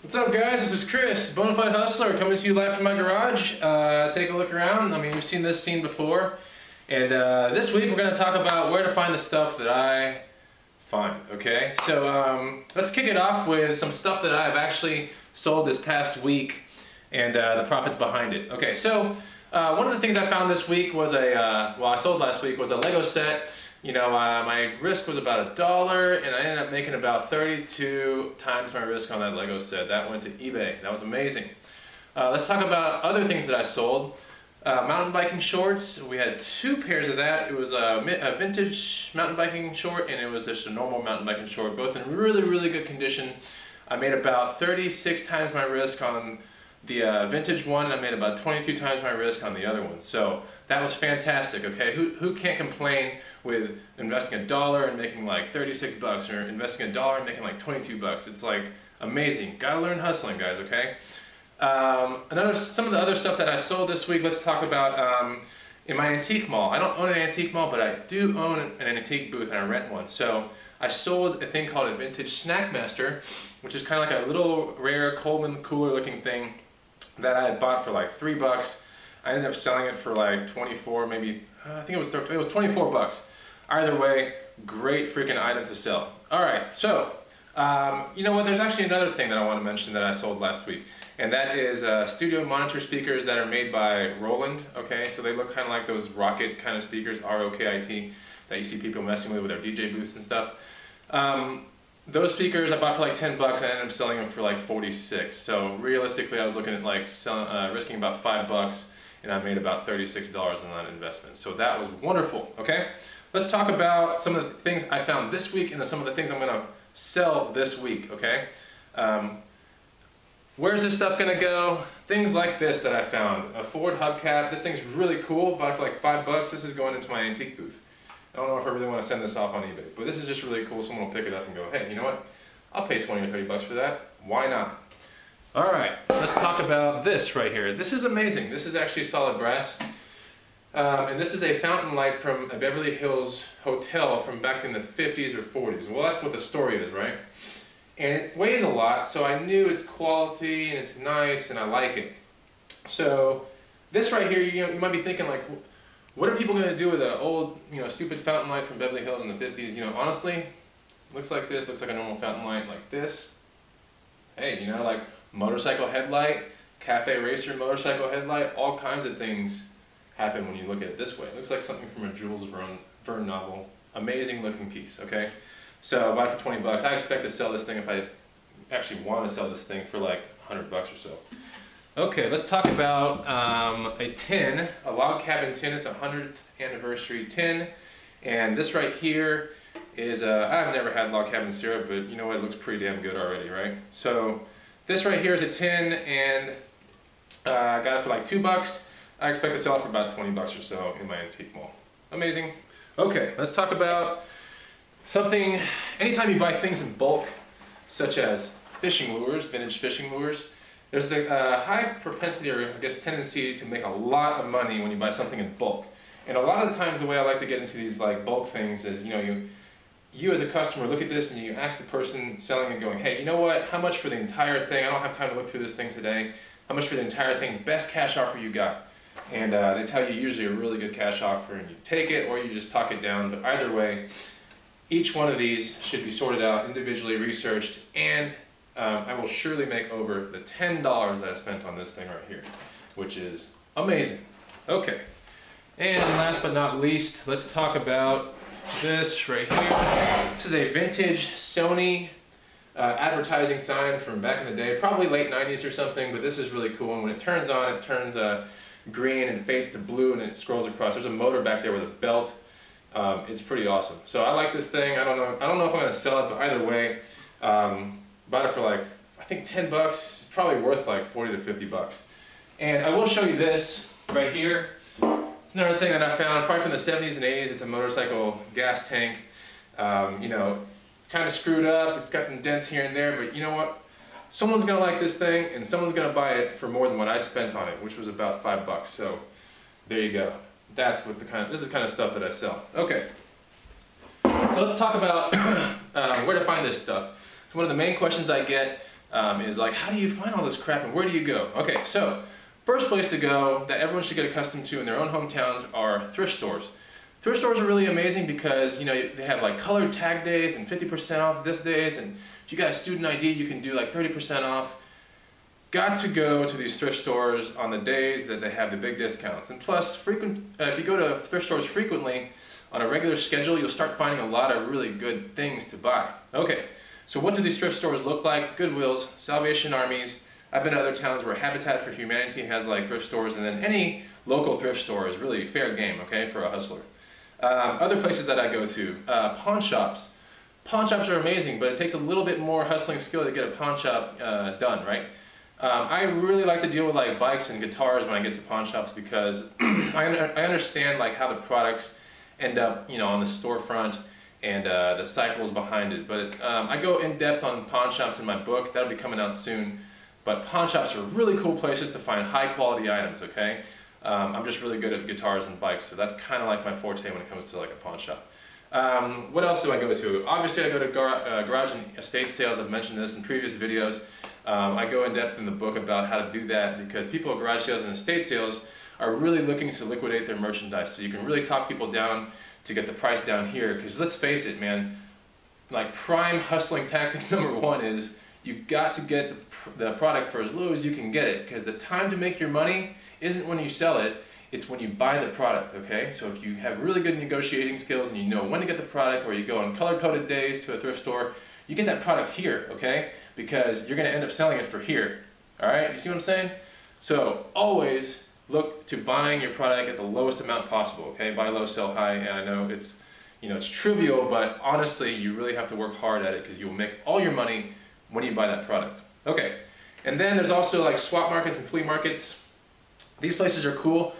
What's up, guys? This is Chris, Bonafide Hustler, coming to you live from my garage. Take a look around. I mean, you've seen this scene before. And this week we're going to talk about where to find the stuff that I find, okay? So let's kick it off with some stuff that I've actually sold this past week and the profits behind it. Okay, so one of the things I found this week was I sold last week, was a Lego set. You know, my risk was about $1, and I ended up making about 32 times my risk on that Lego set. That went to eBay. That was amazing. Let's talk about other things that I sold. Mountain biking shorts. We had 2 pairs of that. It was a vintage mountain biking short, and it was just a normal mountain biking short, both in really, really good condition. I made about 36 times my risk on the vintage one, and I made about 22 times my risk on the other one. So that was fantastic, okay? Who can't complain with investing $1 and making like 36 bucks, or investing $1 and making like 22 bucks? It's like amazing. Gotta learn hustling, guys, okay? Some of the other stuff that I sold this week, let's talk about in my antique mall. I don't own an antique mall, but I do own an antique booth, and I rent one. So I sold a thing called a vintage Snackmaster, which is kind of like a little rare Coleman cooler looking thing that I had bought for like $3. I ended up selling it for like 24, maybe, I think it was 24 bucks. Either way, great freaking item to sell. All right, so you know what? There's actually another thing that I want to mention that I sold last week, and that is studio monitor speakers that are made by Roland. Okay, so they look kind of like those rocket kind of speakers, R-O-K-I-T, that you see people messing with their DJ booths and stuff. Those speakers I bought for like 10 bucks, and I ended up selling them for like 46. So realistically, I was looking at like risking about $5, and I made about $36 on that investment. So that was wonderful. Okay, let's talk about some of the things I found this week and some of the things I'm going to sell this week. Okay, where's this stuff going to go? Things like this that I found. A Ford hubcap. This thing's really cool. Bought it for like $5. This is going into my antique booth. I don't know if I really want to send this off on eBay, but this is just really cool. Someone will pick it up and go, hey, you know what? I'll pay 20 or 30 bucks for that. Why not? All right, let's talk about this right here. This is amazing. This is actually solid brass. And this is a fountain light from a Beverly Hills hotel from back in the 50s or 40s. Well, that's what the story is, right? And it weighs a lot, so I knew it's quality and it's nice and I like it. So this right here, you might be thinking like, what are people going to do with an old, stupid fountain light from Beverly Hills in the 50s? Honestly, looks like this, looks like a normal fountain light like this. Hey, like motorcycle headlight, cafe racer motorcycle headlight, all kinds of things happen when you look at it this way. It looks like something from a Jules Verne novel. Amazing looking piece, okay? So I bought it for 20 bucks. I expect to sell this thing, if I actually want to sell this thing, for like 100 bucks or so. Okay, let's talk about a tin, a log cabin tin. It's a 100th anniversary tin, and this right here is I've never had log cabin syrup, but you know what? It looks pretty damn good already, right? So this right here is a tin, and I got it for like $2. I expect to sell it for about 20 bucks or so in my antique mall. Amazing. Okay, let's talk about something. Anytime you buy things in bulk, such as fishing lures, vintage fishing lures, there's the high propensity, or I guess tendency, to make a lot of money when you buy something in bulk. And a lot of the times the way I like to get into these like bulk things is, you as a customer look at this and you ask the person selling it going, hey, you know what, how much for the entire thing? I don't have time to look through this thing today. How much for the entire thing? Best cash offer you got. And they tell you usually a really good cash offer, and you take it or you just talk it down. But either way, each one of these should be sorted out, individually researched, and I will surely make over the $10 that I spent on this thing right here, which is amazing. Okay, and last but not least, let's talk about this right here. This is a vintage Sony advertising sign from back in the day, probably late 90s or something, but this is really cool. And when it turns on, it turns green and fades to blue, and it scrolls across. There's a motor back there with a belt. It's pretty awesome. So I like this thing. I don't know if I'm going to sell it, but either way, bought it for like, I think 10 bucks. It's probably worth like 40 to 50 bucks. And I will show you this right here. It's another thing that I found, probably from the 70s and 80s. It's a motorcycle gas tank. It's kind of screwed up. It's got some dents here and there, but you know what? Someone's going to like this thing, and someone's going to buy it for more than what I spent on it, which was about $5. So there you go. That's what this is the kind of stuff that I sell. Okay. So let's talk about where to find this stuff. So one of the main questions I get is like, how do you find all this crap and where do you go? Okay, so first place to go that everyone should get accustomed to in their own hometowns are thrift stores. Thrift stores are really amazing because, you know, they have like colored tag days and 50% off this days, and if you got a student ID, you can do like 30% off. Got to go to these thrift stores on the days that they have the big discounts. And plus, if you go to thrift stores frequently on a regular schedule, you'll start finding a lot of really good things to buy. Okay, so what do these thrift stores look like? Goodwills, Salvation Armies. I've been to other towns where Habitat for Humanity has like thrift stores, and then any local thrift store is really fair game, okay, for a hustler. Other places that I go to, pawn shops. Pawn shops are amazing, but it takes a little bit more hustling skill to get a pawn shop done, right? I really like to deal with like bikes and guitars when I get to pawn shops because I understand like how the products end up, you know, on the storefront and the cycles behind it. But I go in depth on pawn shops in my book. That'll be coming out soon. But pawn shops are really cool places to find high quality items, okay? I'm just really good at guitars and bikes, so that's kind of like my forte when it comes to like a pawn shop. What else do I go to? Obviously I go to garage and estate sales. I've mentioned this in previous videos. I go in depth in the book about how to do that because people at garage sales and estate sales are really looking to liquidate their merchandise. So you can really talk people down to get the price down here, because let's face it, man, like prime hustling tactic number one is you've got to get the product for as low as you can get it, because the time to make your money isn't when you sell it, it's when you buy the product, okay? So if you have really good negotiating skills and you know when to get the product, or you go on color-coded days to a thrift store, you get that product here, okay? Because you're gonna end up selling it for here, all right? You see what I'm saying? So always look to buying your product at the lowest amount possible, okay? Buy low, sell high, and I know it's, you know, it's trivial, but honestly, you really have to work hard at it because you'll make all your money when you buy that product. Okay, and then there's also like swap markets and flea markets. These places are cool.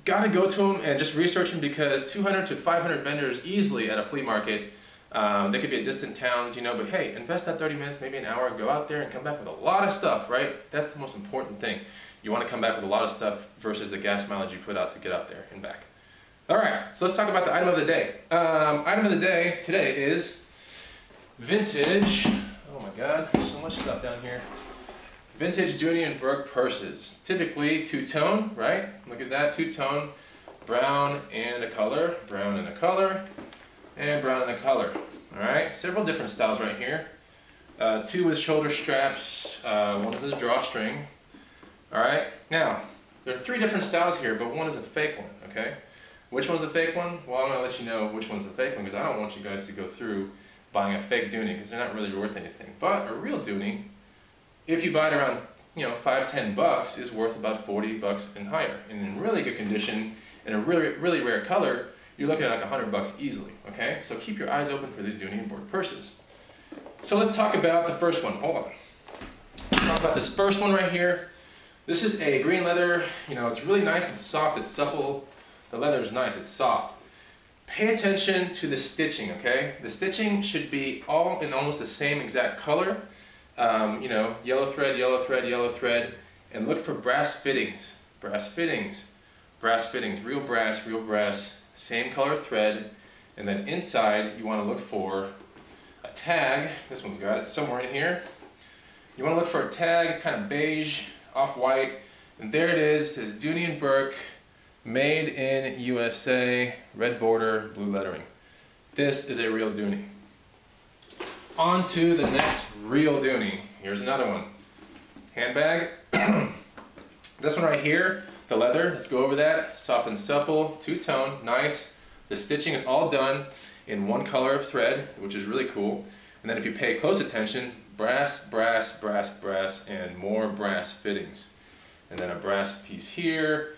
Gotta go to them and just research them because 200 to 500 vendors easily at a flea market. They could be at distant towns, you know, but hey, invest that 30 minutes, maybe an hour, go out there and come back with a lot of stuff, right? That's the most important thing. You want to come back with a lot of stuff versus the gas mileage you put out to get out there and back. All right, so let's talk about the item of the day. Item of the day today is vintage. Oh my God, there's so much stuff down here. Vintage Dooney & Bourke purses. Typically two-tone, right? Look at that, two-tone. Brown and a color, brown and a color, and brown and a color. All right, several different styles right here. Two with shoulder straps, one is a drawstring. All right, now, there are three different styles here, but one is a fake one, okay? Which one's the fake one? Well, I'm gonna let you know which one's the fake one because I don't want you guys to go through buying a fake Dooney because they're not really worth anything. But a real Dooney, if you buy it around, you know, $5–10, is worth about $40 and higher. And in really good condition, in a really rare color, you're looking at like $100 easily, okay? So keep your eyes open for these Dooney & Bourke purses. So let's talk about the first one. Hold on. Talk about this first one right here. This is a green leather. You know, it's really nice, it's soft, it's supple. The leather is nice, it's soft. Pay attention to the stitching, okay? The stitching should be all in almost the same exact color. You know, yellow thread, yellow thread, yellow thread, and look for brass fittings, brass fittings, brass fittings, real brass, same color thread, and then inside you want to look for a tag. This one's got it somewhere in here. You want to look for a tag. It's kind of beige, off-white, and there it is. It says Dooney & Bourke, made in USA, red border, blue lettering. This is a real Dooney. On to the next real Dooney. Here's another one. Handbag. This one right here, the leather, let's go over that. Soft and supple, two-tone, nice. The stitching is all done in one color of thread, which is really cool. And then if you pay close attention, brass, brass, brass, brass, and more brass fittings. And then a brass piece here.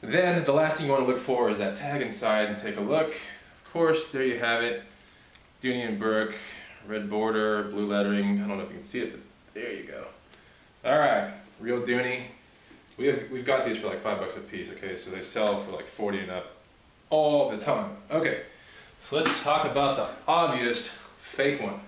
Then the last thing you want to look for is that tag inside, and take a look. Of course, there you have it. Dooney & Bourke, red border, blue lettering. I don't know if you can see it, but there you go. All right, real Dooney. We've got these for like $5 a piece, okay? So they sell for like 40 and up all the time. Okay, so let's talk about the obvious fake one.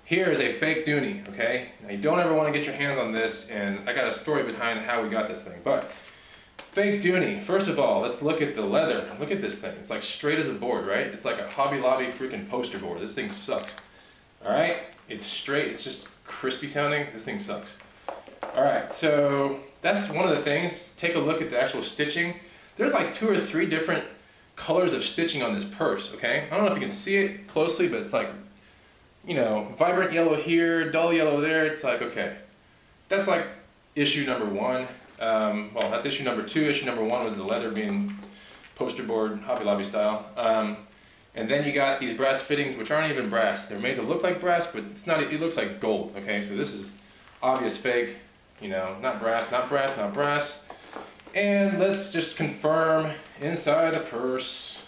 Here is a fake Dooney, okay? Now you don't ever want to get your hands on this, and I got a story behind how we got this thing, but fake Dooney. First of all, let's look at the leather. Look at this thing. It's like straight as a board, right? It's like a Hobby Lobby freaking poster board. This thing sucks. All right? It's straight. It's just crispy sounding. This thing sucks. All right, so that's one of the things. Take a look at the actual stitching. There's like 2 or 3 different colors of stitching on this purse, okay? I don't know if you can see it closely, but it's like, you know, vibrant yellow here, dull yellow there. It's like, okay, that's like issue number 1. Well, that's issue number 2. Issue number 1 was the leather being poster board, Hobby Lobby style. And then you got these brass fittings, which aren't even brass. They're made to look like brass, but it's not. It looks like gold, okay? So this is obvious fake, you know, not brass, not brass, not brass. And let's just confirm inside the purse.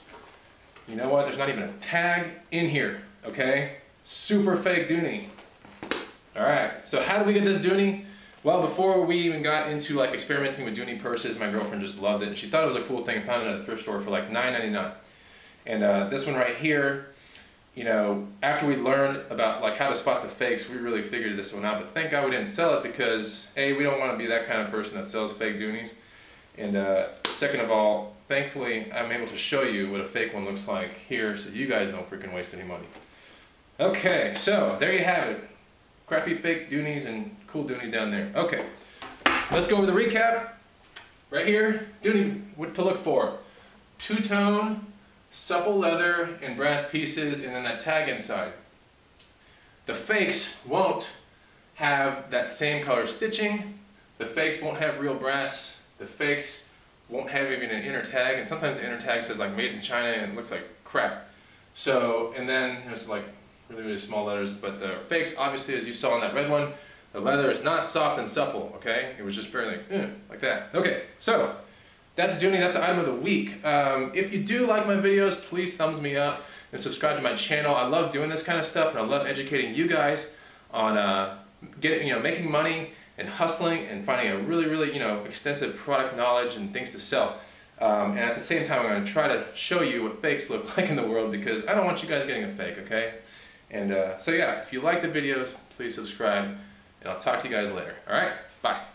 You know what? There's not even a tag in here, okay? Super fake Dooney. All right, so how did we get this Dooney? Well, before we even got into like experimenting with Dooney purses, my girlfriend just loved it, and she thought it was a cool thing and found it at a thrift store for like $9.99. And this one right here, you know, after we learned about like how to spot the fakes, we really figured this one out. But thank God we didn't sell it because A, we don't want to be that kind of person that sells fake Dooneys. And second of all, thankfully, I'm able to show you what a fake one looks like here so you guys don't freaking waste any money. Okay, so there you have it. Crappy fake Dooneys and cool Dooneys down there. Okay, let's go over the recap. Right here, Dooney, what to look for. Two-tone, supple leather and brass pieces, and then that tag inside. The fakes won't have that same color stitching. The fakes won't have real brass. The fakes won't have even an inner tag, and sometimes the inner tag says like made in China and it looks like crap. So, and then there's like really, really small letters, but the fakes, obviously, as you saw in that red one, the leather is not soft and supple, okay? It was just fairly like that. Okay, so that's Dooney, that's the item of the week. If you do like my videos, please thumbs me up and subscribe to my channel. I love doing this kind of stuff, and I love educating you guys on making money and hustling and finding a really, really, extensive product knowledge and things to sell. And at the same time, I'm going to try to show you what fakes look like in the world, because I don't want you guys getting a fake, okay? And so yeah, if you like the videos, please subscribe, and I'll talk to you guys later. All right, bye.